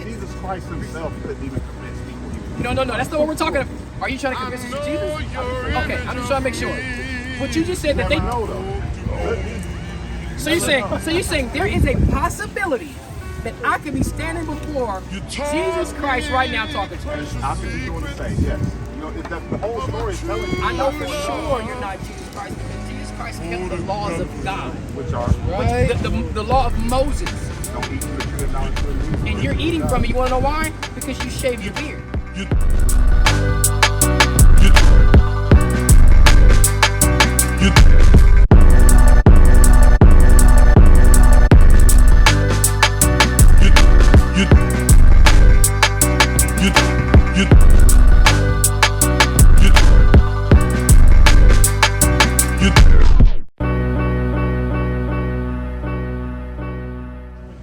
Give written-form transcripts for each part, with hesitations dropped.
Jesus Christ himself couldn't even convince people. No, that's not what we're talking about. Are you trying to convince us of Jesus? Okay, I'm just trying to make sure. What you just said that they. So you're saying there is a possibility that I could be standing before Jesus Christ right now talking to him. How can you doing the same? Yes. You know, the whole story is telling you. I know for sure you're not Jesus Christ because Jesus Christ kept the laws of God. Which are The law of Moses. Don't eat from the tree of knowledge of good and evil. And you're eating from it. You want to know why? Because you shaved your beard.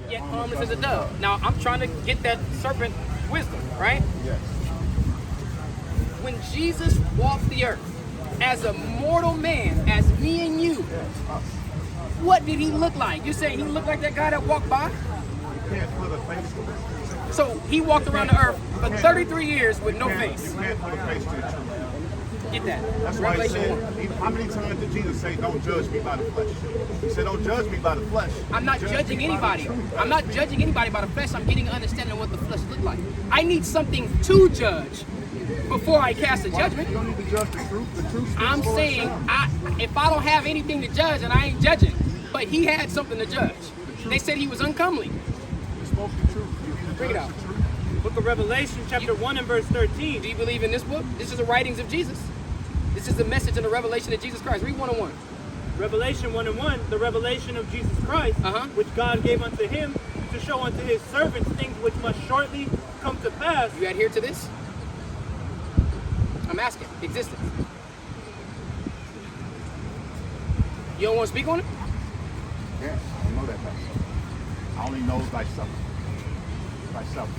Yet harmless as a dove. Now I'm trying to get that serpent wisdom, right? Yes. When Jesus walked the earth as a mortal man, as me and you, what did he look like? You saying he looked like that guy that walked by? You can't put a face to it. So he walked around the earth for 33 years with no face. You can't put a face to the truth. Get that. That's why he Revelation said, how many times did Jesus say, don't judge me by the flesh? He said, don't judge me by the flesh. I'm not judging anybody. I'm not judging anybody by the flesh. I'm getting an understanding of what the flesh look like. I need something to judge before I cast a judgment. You don't need to judge the truth. The truth speaks I'm for saying, itself. if I don't have anything to judge, and I ain't judging, but he had something to judge. They said he was uncomely. You spoke the truth. You need to Bring it judge out. the truth. Book of Revelation, chapter 1 and verse 13. Do you believe in this book? This is the writings of Jesus. This is the message and the revelation of Jesus Christ. Read 1:1. Revelation 1 and 1, the revelation of Jesus Christ, which God gave unto him to show unto his servants things which must shortly come to pass. You adhere to this? I'm asking. Existence. You don't want to speak on it? Yes, I don't know that thyself. I only know thyself. Thyself.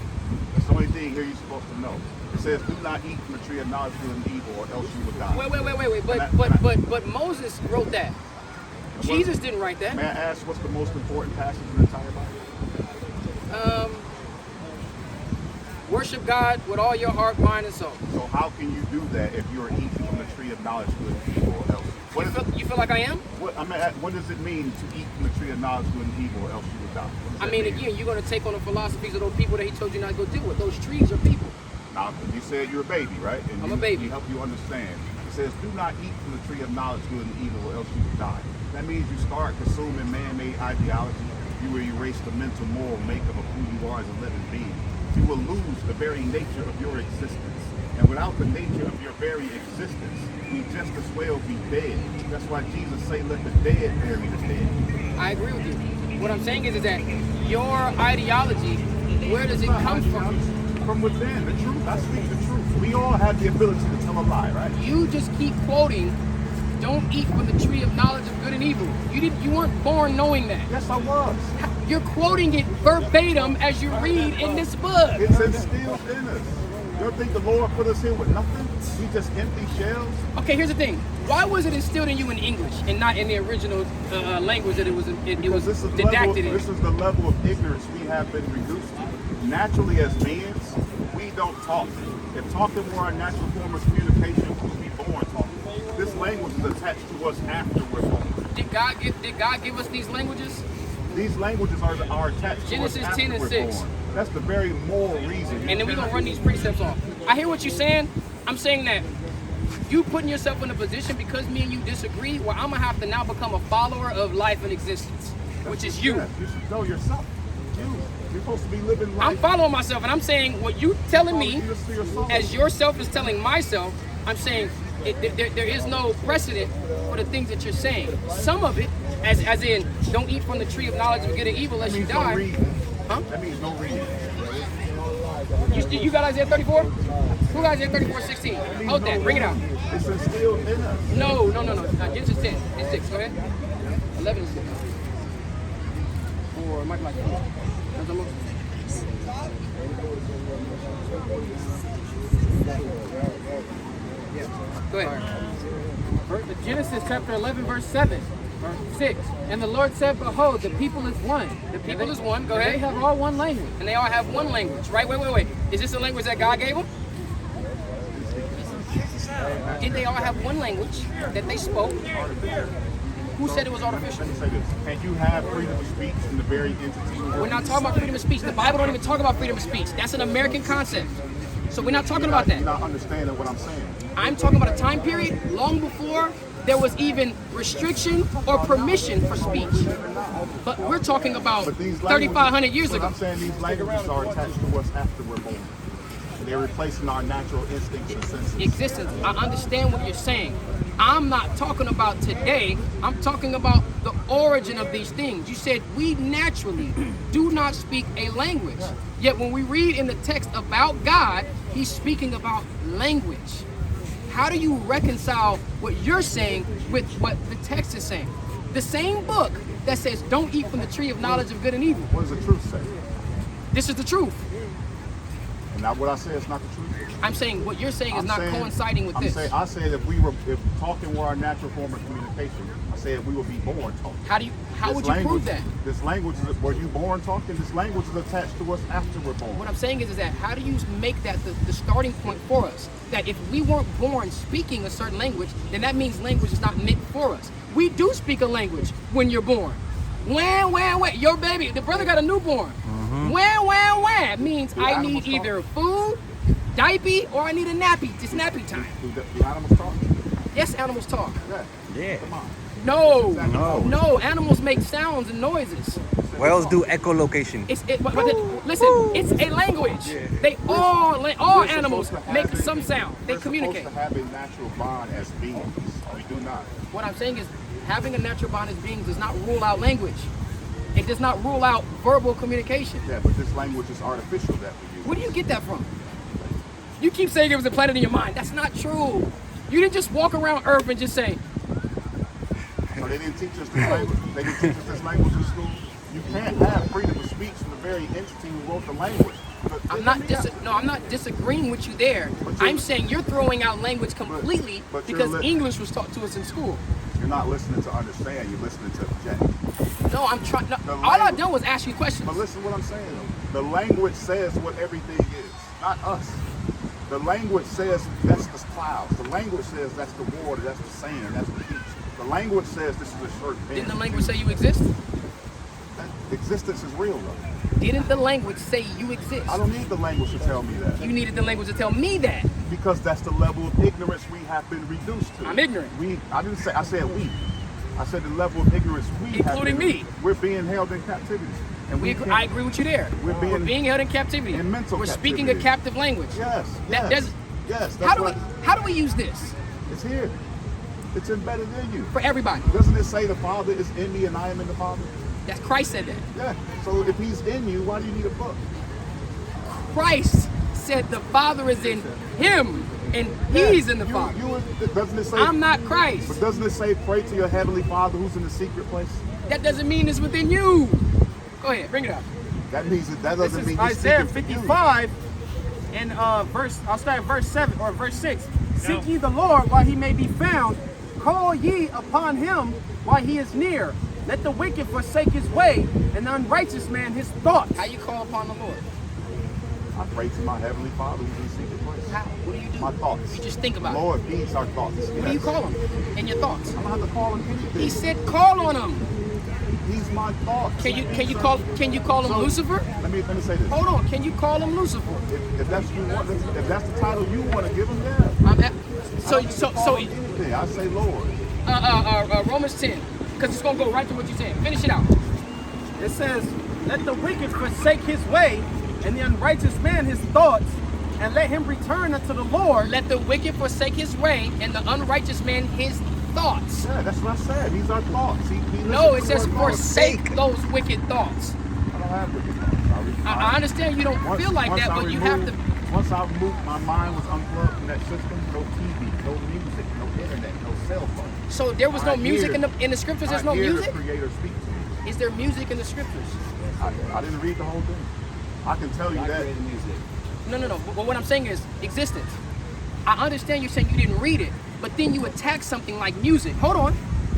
That's the only thing here you're supposed to know. It says, do not eat from the tree of knowledge of good and evil, or else you will die. Wait. But Moses wrote that. Jesus didn't write that. May I ask what's the most important passage in the entire Bible? Worship God with all your heart, mind, and soul. So how can you do that if you're eating from the tree of knowledge of good and evil, or else? You feel like I am? What does it mean to eat from the tree of knowledge of good and evil, or else you will die? Again, you're going to take on the philosophies of those people that he told you not to go deal with. Those trees are people. Now, you said you're a baby, right? And I'm a baby. He helped you understand. It says, do not eat from the tree of knowledge of good and evil, or else you will die. That means you start consuming man-made ideology. You will erase the mental, moral makeup of who you are as a living being. You will lose the very nature of your existence. And without the nature of your very existence, we just as well be dead. That's why Jesus say, let the dead bury the dead. I agree with you. What I'm saying is that your ideology, where does it come from? From within, the truth. I speak the truth. We all have the ability to tell a lie, right? You just keep quoting, don't eat from the tree of knowledge of good and evil. You weren't born knowing that. Yes, I was. You're quoting it verbatim as you read in this book. It's instilled in us. You don't think the Lord put us here with nothing? We just empty shells? Okay, here's the thing. Why was it instilled in you in English and not in the original language that it was didacted in? This is the level of ignorance we have been reduced to. Naturally, as men, we don't talk. If talking were our natural form of communication, we would be born talking. This language is attached to us after we're born. Did God give us these languages? These languages are attached Genesis to us after 10 and we're 6. born. That's the very moral reason. And then we're going to run these precepts off. I hear what you're saying. I'm saying that you putting yourself in a position because me and you disagree where I'm going to have to now become a follower of life and existence, which is you. Yes, you should know yourself. You're supposed to be living life. I'm following myself, and I'm saying what you telling me as yourself is telling myself. I'm saying there is no precedent for the things that you're saying. Some of it, as in, don't eat from the tree of knowledge of good and evil lest you die. Huh? That means no reading. You got Isaiah 34? Who got Isaiah 34:16? Hold that. Bring it out. It's instilled in us. No. Genesis 10 and 6. Go ahead. 11 and 6. Or Mike like that. Go ahead. Genesis chapter 11, verse 7. Verse 6. And the Lord said, behold, the people is one. The people is one. Go And ahead. they have all one language. And they all have one language, right? Wait. Is this a language that God gave them? Did they all have one language that they spoke? Who said it was artificial? Let me say this. Can you have freedom of speech in the very entity? We're not talking about freedom of speech. The Bible don't even talk about freedom of speech. That's an American concept. So we're not talking about that. You're not understanding what I'm saying. I'm talking about a time period long before there was even restriction or permission for speech. But we're talking about But these 3,500 years but ago. I'm saying these languages are attached to us after we're born. They're replacing our natural instincts and senses. Existence. I understand what you're saying. I'm not talking about today. I'm talking about the origin of these things. You said we naturally do not speak a language. Yet when we read in the text about God, he's speaking about language. How do you reconcile what you're saying with what the text is saying? The same book that says don't eat from the tree of knowledge of good and evil. What does the truth say? This is the truth. And not what I say is not the truth. I'm saying what you're saying is I'm not saying- coinciding with this. I said if talking were our natural form of communication, I said we would be born talking. How would you prove that? This language, were you born talking? This language is attached to us after we're born. What I'm saying is that how do you make that the starting point for us? That if we weren't born speaking a certain language, then that means language is not meant for us. We do speak a language when you're born. When, your baby, the brother got a newborn. When means Do I animals need either food, diaper, or I need a nappy. It's nappy time. Do animals talk? Yes, animals talk. Yeah. Come on. No, animals make sounds and noises. Whales do echolocation. Listen, it's a language. They all animals make some sound. They communicate. We're supposed to have a natural bond as beings. We do not. What I'm saying is having a natural bond as beings does not rule out language. It does not rule out verbal communication. Yeah, but this language is artificial that we use. Where do you get that from? You keep saying it was implanted in your mind. That's not true. You didn't just walk around Earth and just say, So they didn't teach us this language. They didn't teach us this language in school. You can't have freedom of speech from the very entity who wrote the language. I'm not disagreeing with you there. I'm saying you're throwing out language completely but you're because English was taught to us in school. You're not listening to understand. You're listening to object. No, I'm trying. No, The all I language- done was ask you questions. But listen to what I'm saying though. The language says what everything is, not us. The language says that's the clouds. The language says that's the water, that's the sand, that's the beach. The language says this is a shirt. Didn't the language say you exist? That existence is real though. Didn't the language say you exist? I don't need the language to tell me that. You needed the language to tell me that. Because that's the level of ignorance we have been reduced to. I'm ignorant. I said we. I said the level of ignorance we have Including been, me. We're being held in captivity. And I agree with you there. We're being held in captivity. in mental We're speaking a captivity. captive language. Yes. That yes. does- Yes. How do we use this It's here. It's embedded in you. for everybody? Doesn't it say the Father is in me and I am in the Father? That Christ said that. Yeah. So if He's in you, why do you need a book? Christ said the Father is in him and he's in the Father. Doesn't it say? I'm not Christ. But doesn't it say pray to your heavenly Father who's in the secret place? That doesn't mean it's within you. Go ahead, bring it up. That means that This doesn't is mean He's Isaiah speaking for you. 55 and I'll start at verse 7 or verse 6. Seek ye the Lord while he may be found. Call ye upon him while he is near. Let the wicked forsake his way and the unrighteous man his thoughts. How you call upon the Lord? I pray to my heavenly Father who's in the secret place. How? What do you do? My thoughts. You just think about it. Lord feeds our thoughts. What do you call him in your thoughts? I don't have to call him anything. He said call on him. He's my thoughts. Can you call him So, Lucifer? Let me say this. Hold on. Can you call him Lucifer? If that's the title you want to give him, yeah. So Anything. I say Lord. Romans 10, because it's gonna go right to what you're saying. Finish it out. It says, let the wicked forsake his way and the unrighteous man his thoughts, and let him return unto the Lord. Let the wicked forsake his way and the unrighteous man his thoughts. Yeah, that's what I said. These are thoughts. No, it says forsake those wicked thoughts. I don't have wicked thoughts. I understand you don't feel like that, but you have to. Once I removed, my mind was unplugged from that system. No TV, no music, no internet, no cell phone. So there was no I music hear- in the scriptures. There's I no hear music. the Creator speak to me. Is there music in the scriptures? I didn't read the whole thing. I can tell you that. No. But what I'm saying is existence. I understand you're saying you didn't read it, but then you attack something like music. Hold on.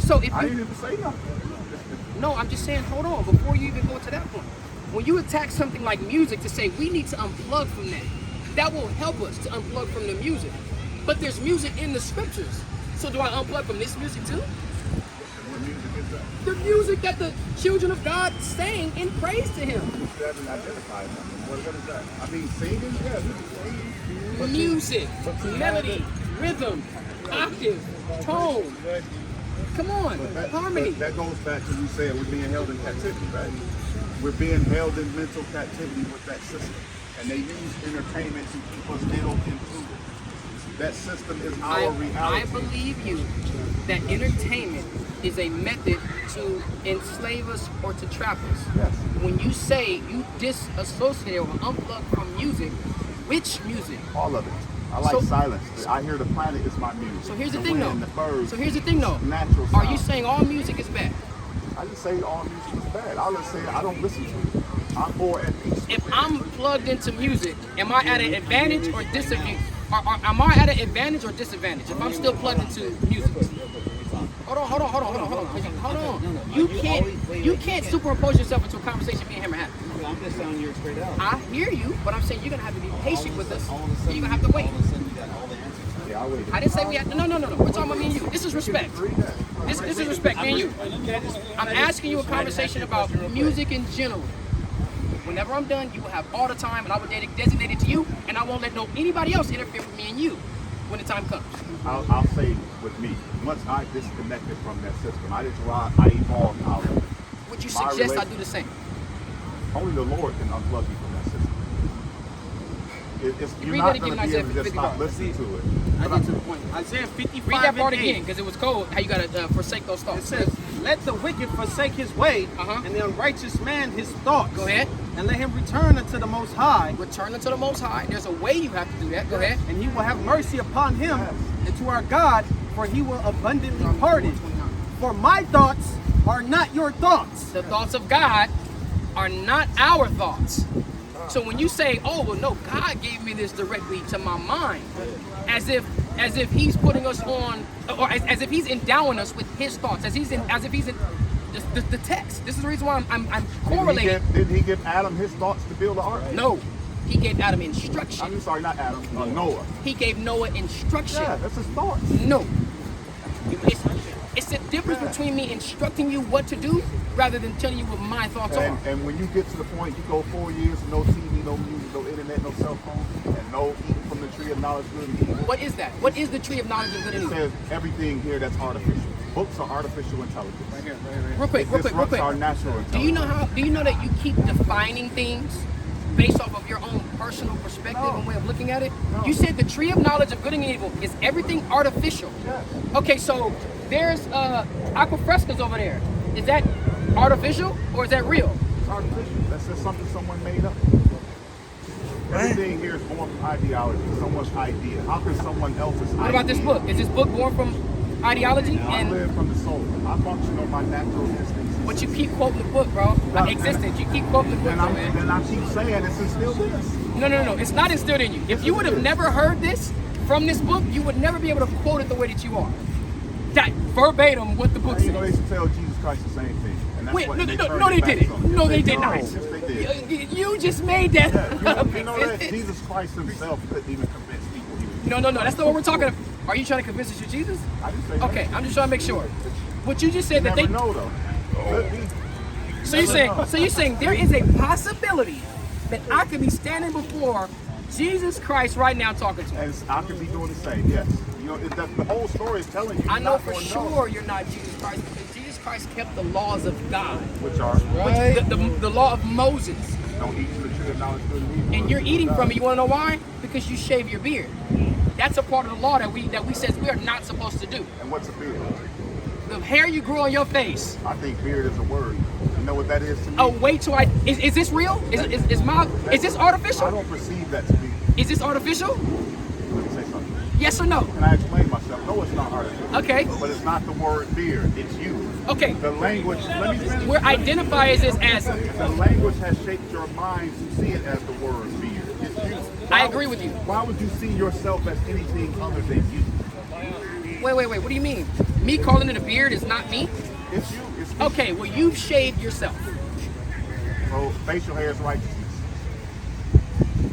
So if I you, didn't even say nothing. no, I'm just saying, hold on, before you even go to that point. When you attack something like music to say we need to unplug from that, that will help us to unplug from the music. But there's music in the scriptures. So do I unplug from this music too? What music is that? The music that the children of God sang in praise to him. You haven't identified something. What is that? I mean, singing? Yeah, singing. Music, melody, rhythm, octave, tone. Come on, harmony. That goes back to you saying we're being held in captivity, right? We're being held in mental captivity with that system. And they use entertainment to keep us ill included. That system is our reality. I believe you that entertainment is a method to enslave us or to trap us. Yes. When you say you disassociate or unplug from music, which music? All of it. I like So- silence. I hear the planet is my music. So here's the thing wind, though. The birds, So here's the thing though. natural Are you sound. saying all music is bad? I just say all music is bad. I'll just say I don't listen to it. I'm more at peace. If I'm plugged into music, am I at an advantage or disadvantage? Am I at an advantage or disadvantage if I'm still plugged into music? Hold on. You can't superimpose yourself into a conversation me and him are having. I'm just telling you straight out. I hear you, but I'm saying you're gonna have to be patient with us. All of a So sudden, you're gonna have to wait. All of a sudden, you got all the answers. Yeah, I wait. I didn't say we had. No. We're talking about me and you. This is respect. This is respect, me and you. I'm asking you a conversation about music in general. Whenever I'm done, you will have all the time, and I will designate it to you, and I won't let anybody else interfere with me and you when the time comes. I'll say with me, once I disconnected from that system, I evolved out of it. Would you My suggest I relation- do the same? Only the Lord can unplug you from that system. You're Read not that going again, to be able to Isaiah just stop 55. listening to it. I get to the point. Isaiah 55 Read that part and 8. again, because it was cold. How you gotta forsake those It thoughts. says, let the wicked forsake his way, Uh-huh. and the unrighteous man his thoughts. Go ahead. And let him return unto the Most High, Return unto the Most High. There's a way you have to do that. Go ahead. and he will have mercy upon him, and to our God, for he will abundantly pardon. For my thoughts are not your thoughts. The thoughts of God are not our thoughts. So when you say, "Oh well, no, God gave me this directly to my mind," as if He's putting us on, or as if He's endowing us with His thoughts, as if He's in the text. This is the reason why I'm correlating. Didn't he give Adam his thoughts to build the ark? No, He gave Adam I'm instruction. sorry, not Adam. Noah. He gave Noah instruction. Yeah, that's his thoughts. No. It's the difference between me instructing you what to do rather than telling you what my thoughts are. And when you get to the point, you go 4 years, no TV, no music, no internet, no cell phone, and no eating from the tree of knowledge, good and evil. What is that? What is the tree of knowledge of good and It evil? says everything here that's artificial. Books are artificial intelligence. Real quick. It disrupts our natural intelligence. Do you know that you keep defining things based off of your own personal perspective and way of looking at it? You said the tree of knowledge of good and evil is everything artificial. Yes. Okay, so there's aquafrescas over there. Is that artificial or is that real? It's artificial. That's just something someone made up. Everything here is born from ideology, someone's idea. How can someone else's idea? What about this book? Is this book born from ideology? I And live from the soul. I function on my natural instincts. but you keep quoting the book, bro. Existence. You keep quoting the book, And, bro, man. then I keep saying it's instilled in us. No. It's not instilled in you. If you would have never heard this from this book, you would never be able to quote it the way that you are. That verbatim what the book You know, they says. used to tell Jesus Christ the same thing. And that's Wait, what no, they they back didn't. on. No, Yes, they did No, not. Yes, they did. You just made that up. You know that Jesus Christ himself couldn't even convince people he was. No. That's not what we're talking about. Are you trying to convince us you're Jesus? I didn't say that. Okay, I'm just trying to make sure. What you just said that Never they. know though. Could be. So you're saying there is a possibility that I could be standing before Jesus Christ right now talking to him. And I could be doing the same. Yes. You know, the whole story is telling you. I you're know not for gonna sure you're not Jesus Christ because Jesus Christ kept the laws of God, Which are the law of Moses. don't eat from the tree of knowledge, good and evil. And you're eating from it. You want to know why? Because you shave your beard. That's a part of the law that we says we are not supposed to do. And what's a beard? The hair you grow on your face. I think beard is a word. You know what that is to me? Oh, wait till is this real? Is this I artificial? don't perceive that to be. Is this artificial? Let me say something. Yes or no? Can I explain myself? No, it's not artificial. Okay. But it's not the word beard. It's you. Okay. The language. Let me finish. We're identified as The language has shaped your mind to see it as the word beard. It's you. I agree with you. Why would you see yourself as anything other than you? Wait. What do you mean? me calling it a beard is not me? It's you. It's me. Okay, well, you've shaved yourself. So facial hair is righteousness.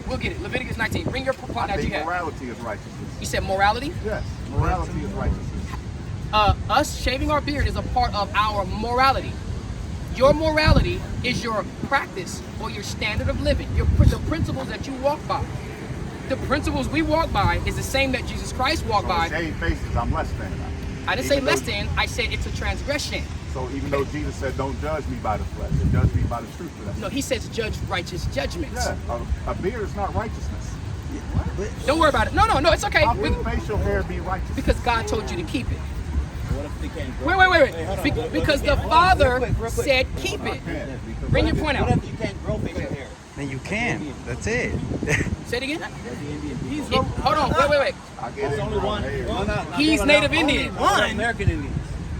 We'll get it. Leviticus 19. Bring your part I that you think have. morality is righteousness. You said morality? Yes, morality is righteousness. Us shaving our beard is a part of our morality. Your morality is your practice or your standard of living, the principles that you walk by. The principles we walk by is the same that Jesus Christ walked by. Shaved faces, I'm less than. I didn't say less than, I said it's a transgression. So even though Jesus said, don't judge me by the flesh, and judge me by the truth. No, he says judge righteous judgments. Yeah, a beard is not righteousness. Don't worry about it. No, it's okay. How can facial hair be righteous? Because God told you to keep it. What if they can't grow? Wait. Because the Father said keep it. Bring your point out. What if you can't grow facial hair? Then you can. That's it. Say it again. He's Hold on. Wait. I get it. only one. He's Native Indian. One. American Indian.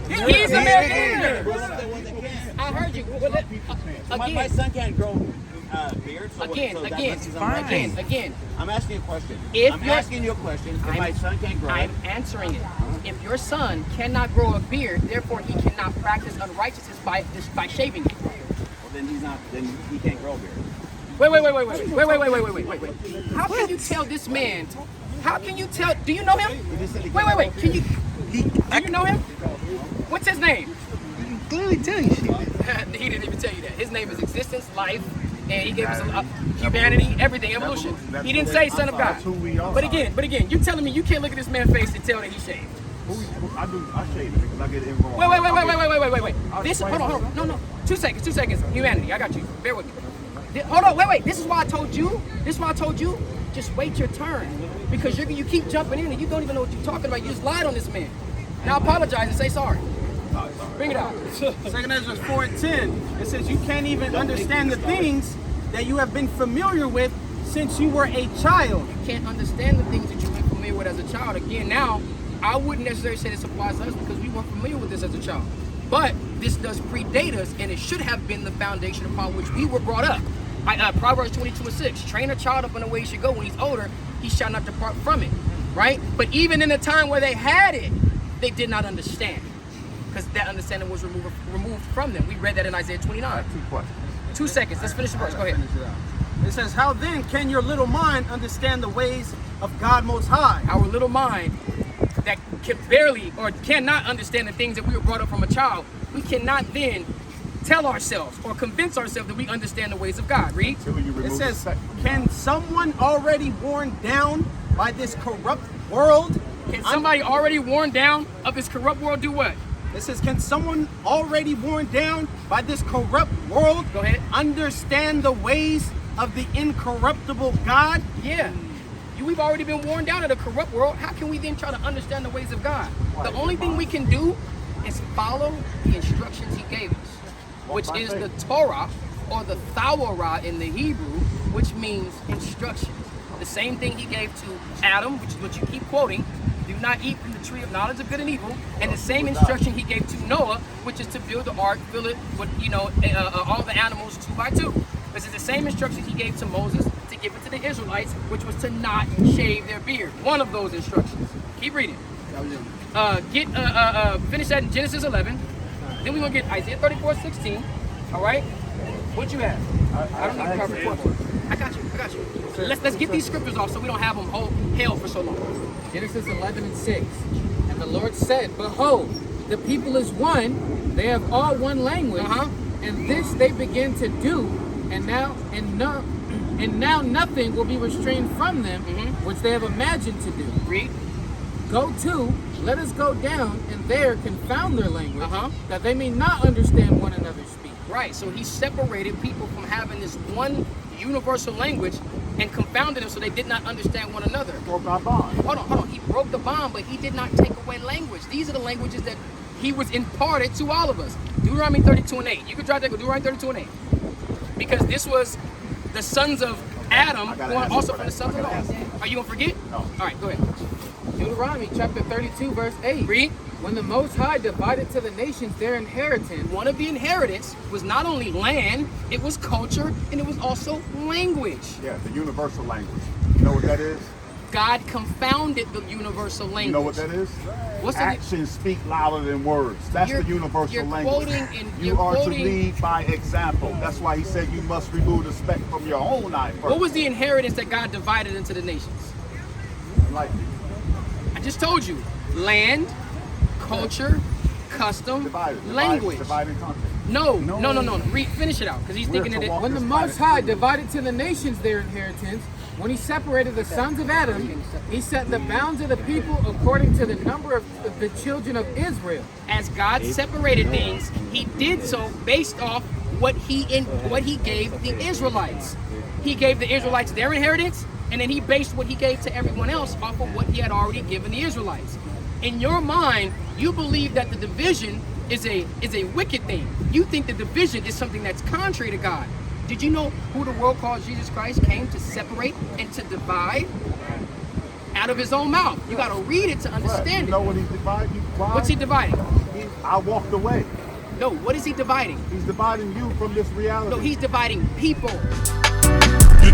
He's American Indian. What if the one that can? I heard you. My Again. son can't grow beard. So Again. I'm asking a question. If I'm asking you a question. If my son can't grow I'm it, answering it. If your son cannot grow a beard, therefore he cannot practice unrighteousness by shaving it. well, then he's not. Then he can't grow a beard. Wait. How can you tell this man? How can you tell? Do you know him? Wait. Do you know him? What's his name? Clearly tell you shit. He didn't even tell you that. His name is existence, life, and he gave us humanity, everything, evolution. He didn't say son of God. That's who we are. But again, you telling me you can't look at this man's face and tell that he shaved. I shave it because I get it wrong. Wait. This, hold on. No. 2 seconds. Humanity, I got you. Bear with me. Hold on, wait. This is why I told you. Just wait your turn. Because you keep jumping in and you don't even know what you're talking about. You just lied on this man. Now apologize and say sorry. Bring it out. 2 Ezra 4:10. It says you can't even understand the things that you have been familiar with since you were a child. You can't understand the things that you've been familiar with as a child. Again, now, I wouldn't necessarily say this applies to us because we weren't familiar with this as a child. But this does predate us, and it should have been the foundation upon which we were brought up. Proverbs 22:6, train a child up in the way he should go. When he's older, he shall not depart from it, right? But even in the time where they had it, they did not understand because that understanding was removed from them. We read that in Isaiah 29. I have 2 questions. 2 seconds. Let's finish the verse. Go ahead. It says, how then can your little mind understand the ways of God Most High? Our little mind that can barely or cannot understand the things that we were brought up from a child, we cannot then tell ourselves or convince ourselves that we understand the ways of God. Read. It says, can someone already worn down by this corrupt world? Can somebody already worn down of this corrupt world do what? It says, can someone already worn down by this corrupt world Go ahead. understand the ways of the incorruptible God? Yeah. We've already been worn down in a corrupt world. How can we then try to understand the ways of God? The only thing we can do is follow the instructions he gave us, which is the Torah or the Thawara in the Hebrew, which means instructions. The same thing he gave to Adam, which is what you keep quoting, do not eat from the tree of knowledge of good and evil, and the same instruction he gave to Noah, which is to build the ark, fill it with all the animals 2 by 2. This is the same instruction he gave to Moses to give it to the Israelites, which was to not shave their beard. One of those instructions. Keep reading. Finish that in Genesis 11. Then we're gonna get Isaiah 34:16. All right. What you have? I don't need to cover it. I got you. Let's get these scriptures off so we don't have them held for so long. Genesis 11:6. And the Lord said, behold, the people is one, they have all one language, and this they begin to do, and now nothing will be restrained from them, which they have imagined to do. Read. Go to, let us go down, and there confound their language, that they may not understand one another's speech. Right, so he separated people from having this one universal language and confounded them so they did not understand one another. Broke our bond. Hold on. He broke the bond, but he did not take away language. These are the languages that he was imparted to all of us. Deuteronomy 32:8. You can try to go Deuteronomy 32:8. Because this was the sons of Adam, born also from the sons of God. Are you going to forget? No. All right, go ahead. Deuteronomy chapter 32, verse 8. Read. When the Most High divided to the nations their inheritance. One of the inheritance was not only land, it was culture, and it was also language. Yeah, the universal language. You know what that is? God confounded the universal language. You know what that is? What's that? Actions speak louder than words. That's the universal you're language. You are to lead by example. That's why he said you must remove the speck from your own eye first. What was the inheritance that God divided into the nations? Like I just told you. Land, culture, custom, language. Divided content. No. Finish it out, because he's thinking that it. When the Most High divided to the nations their inheritance, when he separated the sons of Adam, he set the bounds of the people according to the number of the children of Israel. As God separated things, he did so based off what he gave the Israelites. He gave the Israelites their inheritance, and then he based what he gave to everyone else off of what he had already given the Israelites. In your mind, you believe that the division is a wicked thing. You think the division is something that's contrary to God. Did you know who the world called Jesus Christ came to separate and to divide? Out of his own mouth. You got to read it to understand it. You know what he's dividing? What's he dividing? I walked away. No, what is he dividing? He's dividing you from this reality. No, he's dividing people. You